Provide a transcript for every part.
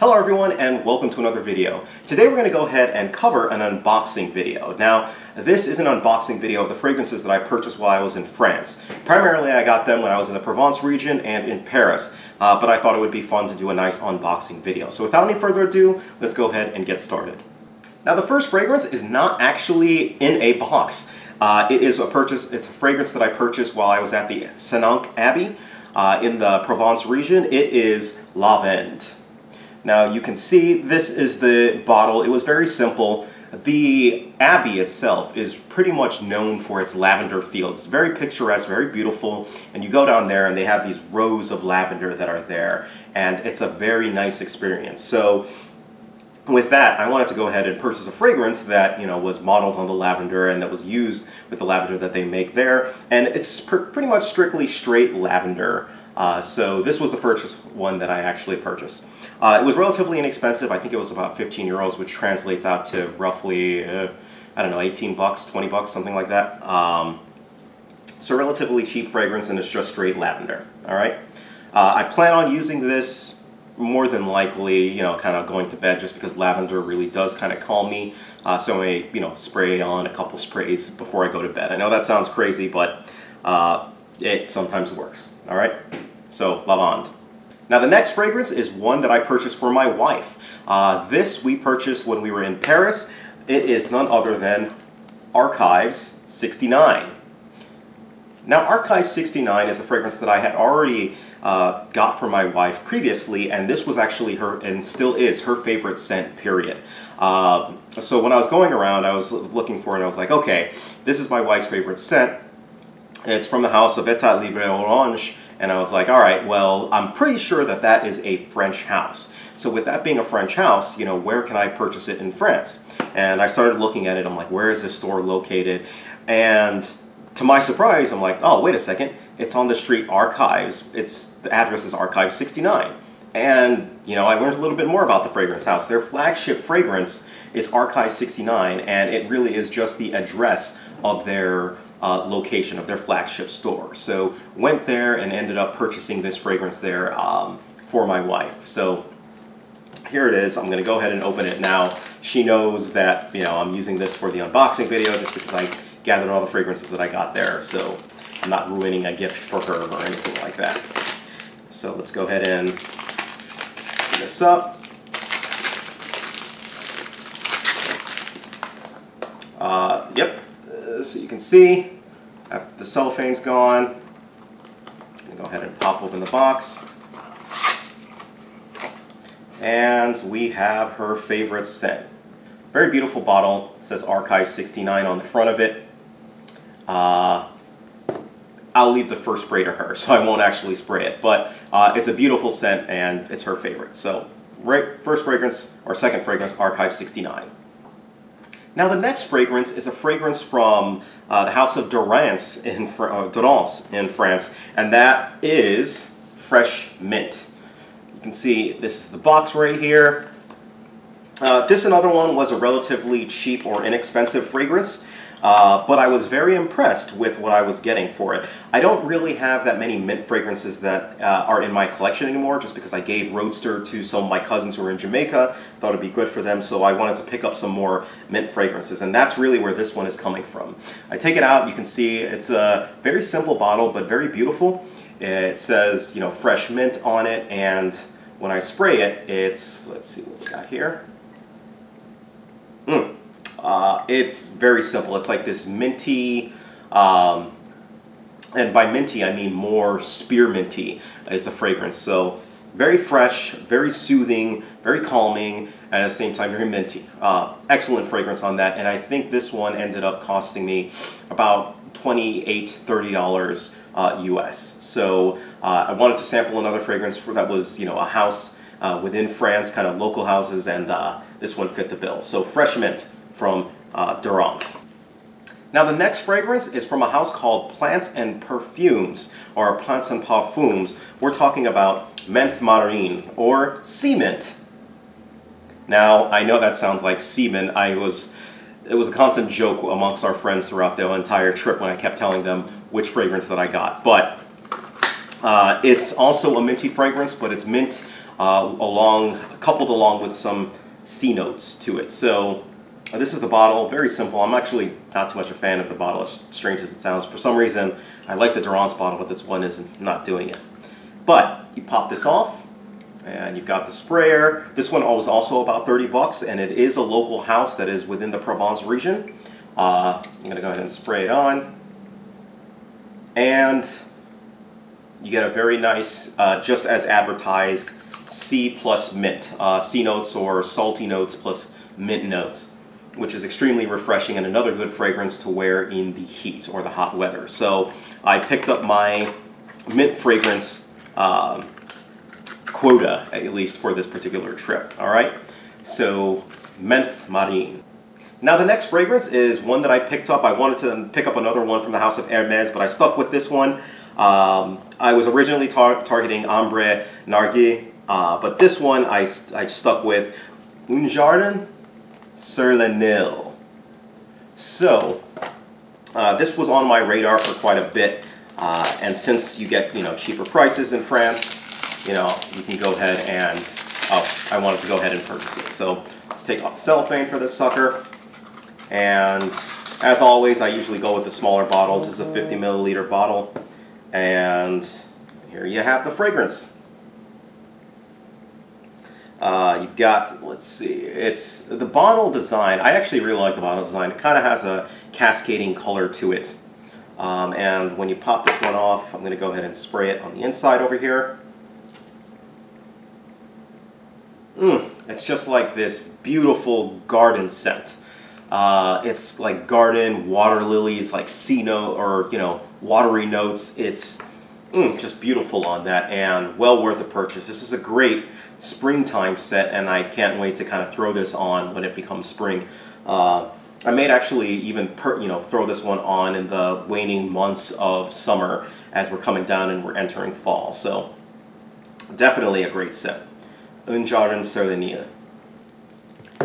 Hello everyone and welcome to another video. Today we're going to go ahead and cover an unboxing video. Now this is an unboxing video of the fragrances that I purchased while I was in France. Primarily I got them when I was in the Provence region and in Paris, but I thought it would be fun to do a nice unboxing video. So without any further ado, let's go ahead and get started. Now the first fragrance is not actually in a box. It's a fragrance that I purchased while I was at the Senanque Abbey in the Provence region. It is Lavande. Now you can see this is the bottle. It was very simple. The Abbey itself is pretty much known for its lavender fields. Very picturesque, very beautiful, and you go down there and they have these rows of lavender that are there, and it's a very nice experience. So with that, I wanted to go ahead and purchase a fragrance that, was modeled on the lavender and that was used with the lavender that they make there, and it's pretty much strictly straight lavender. So this was the first one that I actually purchased. It was relatively inexpensive. I think it was about 15 euros, which translates out to roughly, I don't know, 18 bucks, 20 bucks, something like that. So relatively cheap fragrance, and it's just straight lavender, all right? I plan on using this more than likely, kind of going to bed, just because lavender really does kind of calm me. So I may, spray on a couple sprays before I go to bed. I know that sounds crazy, but it sometimes works, all right? So, Lavande. Now the next fragrance is one that I purchased for my wife. This we purchased when we were in Paris. It is none other than Archives 69. Now Archives 69 is a fragrance that I had already got for my wife previously, and this was actually her, and still is, her favorite scent, period. So when I was going around, I was looking for it, and I was like, okay, this is my wife's favorite scent. It's from the house of Etat, Libre, Orange. And I was like, all right, well, I'm pretty sure that that is a French house. So with that being a French house, where can I purchase it in France? And I started looking at it. I'm like, where is this store located? And to my surprise, I'm like, oh, wait a second. It's on the street Archives. The address is Archives 69. And, I learned a little bit more about the fragrance house. Their flagship fragrance is Archives 69, and it really is just the address of their location of their flagship store. So went there and ended up purchasing this fragrance there for my wife. So here it is. I'm going to go ahead and open it now. She knows that I'm using this for the unboxing video just because I gathered all the fragrances that I got there. So I'm not ruining a gift for her or anything like that. So let's go ahead and open this up. Yep. So you can see, after the cellophane's gone, I'm going to go ahead and pop open the box. And we have her favorite scent. Very beautiful bottle. It says Archive 69 on the front of it. I'll leave the first spray to her, so I won't actually spray it. But it's a beautiful scent, and it's her favorite. So, first fragrance, or second fragrance, Archive 69. Now the next fragrance is a fragrance from the house of Durance in France, and that is Fresh Mint. You can see this is the box right here. This another one was a relatively cheap or inexpensive fragrance, but I was very impressed with what I was getting for it. I don't really have that many mint fragrances that are in my collection anymore, just because I gave Roadster to some of my cousins who are in Jamaica. Thought it'd be good for them, so I wanted to pick up some more mint fragrances, and that's really where this one is coming from. I take it out, you can see it's a very simple bottle, but very beautiful. It says, fresh mint on it, and when I spray it, it's, let's see what we got here. It's very simple. It's like this minty, and by minty I mean more spearminty is the fragrance. So very fresh, very soothing, very calming, and at the same time very minty. Excellent fragrance on that, and I think this one ended up costing me about $28, $30 US. So I wanted to sample another fragrance that was, a house within France, kind of local houses, and this one fit the bill. So Fresh Mint from Durance. Now the next fragrance is from a house called Plants and Perfumes, or Plants and Parfums. We're talking about Menthe Marine, or sea mint. Now I know that sounds like semen. It was a constant joke amongst our friends throughout the entire trip when I kept telling them which fragrance that I got. But it's also a minty fragrance, but it's mint coupled along with some C notes to it. So this is the bottle, very simple. I'm actually not too much a fan of the bottle, as strange as it sounds. For some reason, I like the Durance bottle, but this one is not doing it. But you pop this off, and you've got the sprayer. This one was also about 30 bucks, and it is a local house that is within the Provence region. I'm going to go ahead and spray it on. And you get a very nice, just as advertised, C plus mint. C notes or salty notes plus mint notes, which is extremely refreshing and another good fragrance to wear in the heat or the hot weather. So I picked up my mint fragrance quota, at least for this particular trip. All right, so Menthe Marine. Now the next fragrance is one that I picked up. I wanted to pick up another one from the house of Hermes, but I stuck with this one. I was originally targeting Ambre Narguilé, but this one I stuck with Jardin Sur Le Nil. So this was on my radar for quite a bit, and since you get cheaper prices in France, you can go ahead and I wanted to go ahead and purchase it. So let's take off the cellophane for this sucker, and as always, I usually go with the smaller bottles. This is a 50 milliliter bottle, and here you have the fragrance. You've got, let's see, it's the bottle design. I actually really like the bottle design. It kind of has a cascading color to it. And when you pop this one off, I'm going to go ahead and spray it on the inside over here. It's just like this beautiful garden scent. It's like garden, water lilies, like sea note, or watery notes. It's just beautiful on that, and well worth a purchase. This is a great springtime set, and I can't wait to kind of throw this on when it becomes spring. I may actually even throw this one on in the waning months of summer as we're coming down and we're entering fall. So definitely a great set. Un Jardin Sur Le Nil.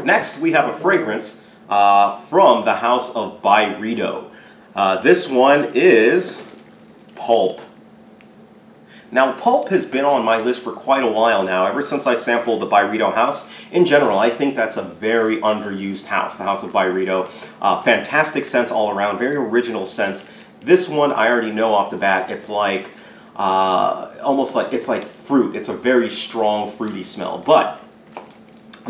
Next, we have a fragrance from the house of Byredo. This one is Pulp. Now, Pulp has been on my list for quite a while now, ever since I sampled the Byredo house. In general, I think that's a very underused house, the house of Byredo. Fantastic scents all around, very original scents. This one, I already know off the bat, it's like, almost like, it's like fruit. It's a very strong, fruity smell. But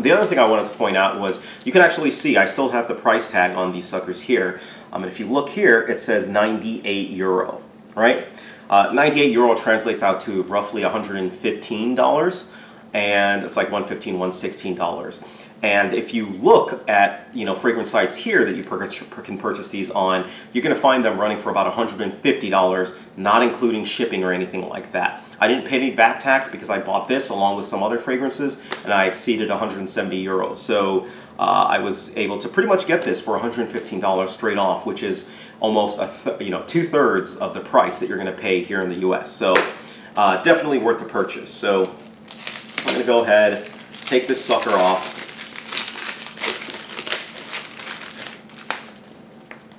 the other thing I wanted to point out was, you can actually see, I still have the price tag on these suckers here. And if you look here, it says 98 euro, right? 98 euro translates out to roughly $115, and it's like $115, $116. And if you look at fragrance sites here that you can purchase these on, you're going to find them running for about $150, not including shipping or anything like that. I didn't pay any VAT tax because I bought this along with some other fragrances, and I exceeded 170 euros. So I was able to pretty much get this for $115 straight off, which is almost two-thirds of the price that you're going to pay here in the U.S. So definitely worth the purchase. So I'm going to go ahead, take this sucker off,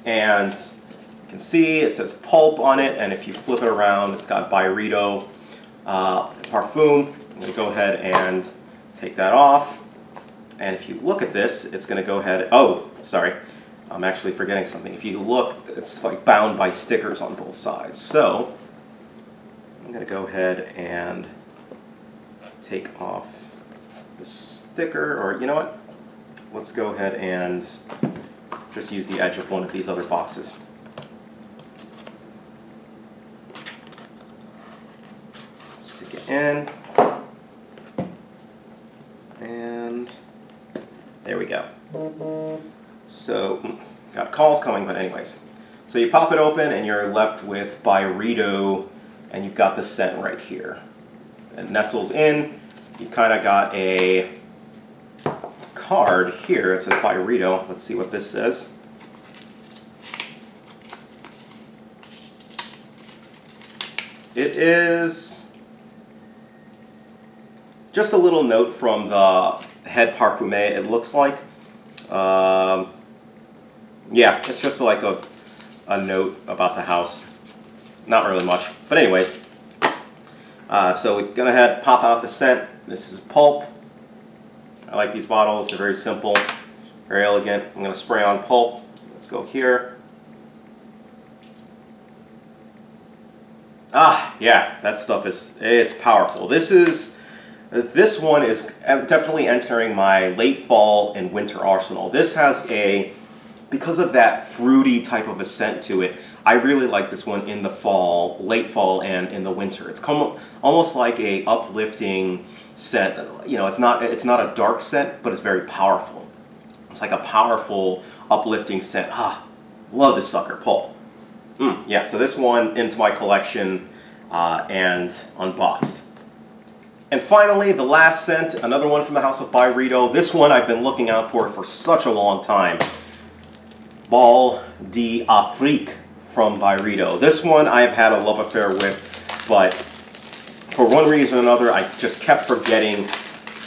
and you can see it says Pulp on it, and if you flip it around, it's got Byredo Parfum. I'm going to go ahead and take that off, and if you look at this, it's going to go ahead, oh, sorry, I'm actually forgetting something. If you look, it's like bound by stickers on both sides. So I'm going to go ahead and take off the sticker, or you know what? Let's go ahead and just use the edge of one of these other boxes. Stick it in, and there we go. So, got calls coming, but anyways. So you pop it open and you're left with Byredo, and you've got the scent right here. It nestles in. You kind of got a card here. It says Byredo. Let's see what this says. It is just a little note from the head parfumé, it looks like. Yeah, it's just like a note about the house. Not really much, but anyways. So we're gonna pop out the scent, This is Pulp. I like these bottles. They're very simple, very elegant. I'm going to spray on Pulp. Let's go here. Ah, yeah, that stuff it's powerful. This one is definitely entering my late fall and winter arsenal. This has because of that fruity type of a scent to it, I really like this one in the fall, late fall, and in the winter. It's almost like a uplifting scent. You know, it's not a dark scent, but it's very powerful. It's like a powerful, uplifting scent. Ah, love this sucker, Pulp. Yeah, so this one into my collection and unboxed. And finally, the last scent, another one from the house of Byredo. This one I've been looking out for such a long time. Bal D'Afrique from Byredo. This one I've had a love affair with, but for one reason or another, I just kept forgetting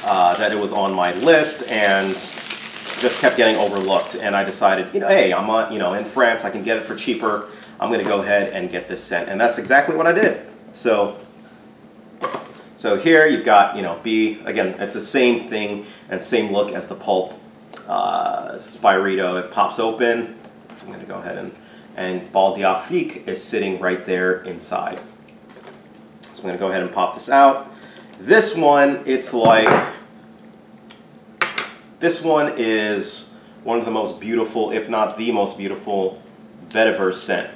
that it was on my list and just kept getting overlooked. And I decided, you know, hey, I'm in France, I can get it for cheaper. I'm going to go ahead and get this scent, and that's exactly what I did. So here you've got, you know, again, it's the same thing and same look as the Pulp. This is Byredo. It pops open. So I'm going to go ahead and Bal D'Afrique is sitting right there inside. So I'm going to go ahead and pop this out. This one, this one is one of the most beautiful, if not the most beautiful, vetiver scent.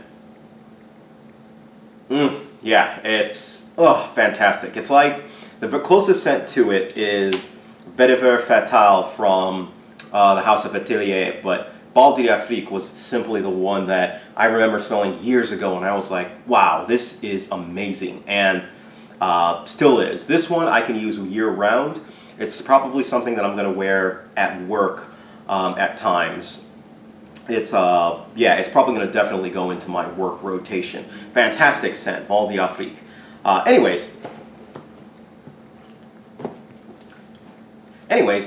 Yeah, it's fantastic. It's like the closest scent to it is Vetiver Fatale from the House of Atelier, but Bal D'Afrique was simply the one that I remember smelling years ago, and I was like, wow, this is amazing, and still is. This one I can use year-round. It's probably something that I'm going to wear at work at times. It's probably going to definitely go into my work rotation. Fantastic scent, Bal D'Afrique. Anyways,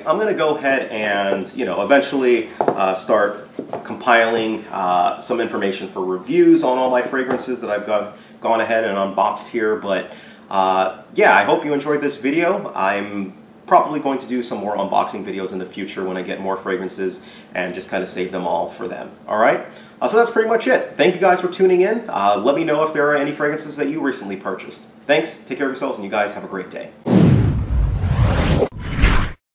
I'm going to go ahead and, you know, eventually start compiling some information for reviews on all my fragrances that I've gone ahead and unboxed here. But yeah, I hope you enjoyed this video. I'm probably going to do some more unboxing videos in the future when I get more fragrances and just kind of save them all for them. All right? So that's pretty much it. Thank you guys for tuning in. Let me know if there are any fragrances that you recently purchased. Thanks. Take care of yourselves, and you guys have a great day.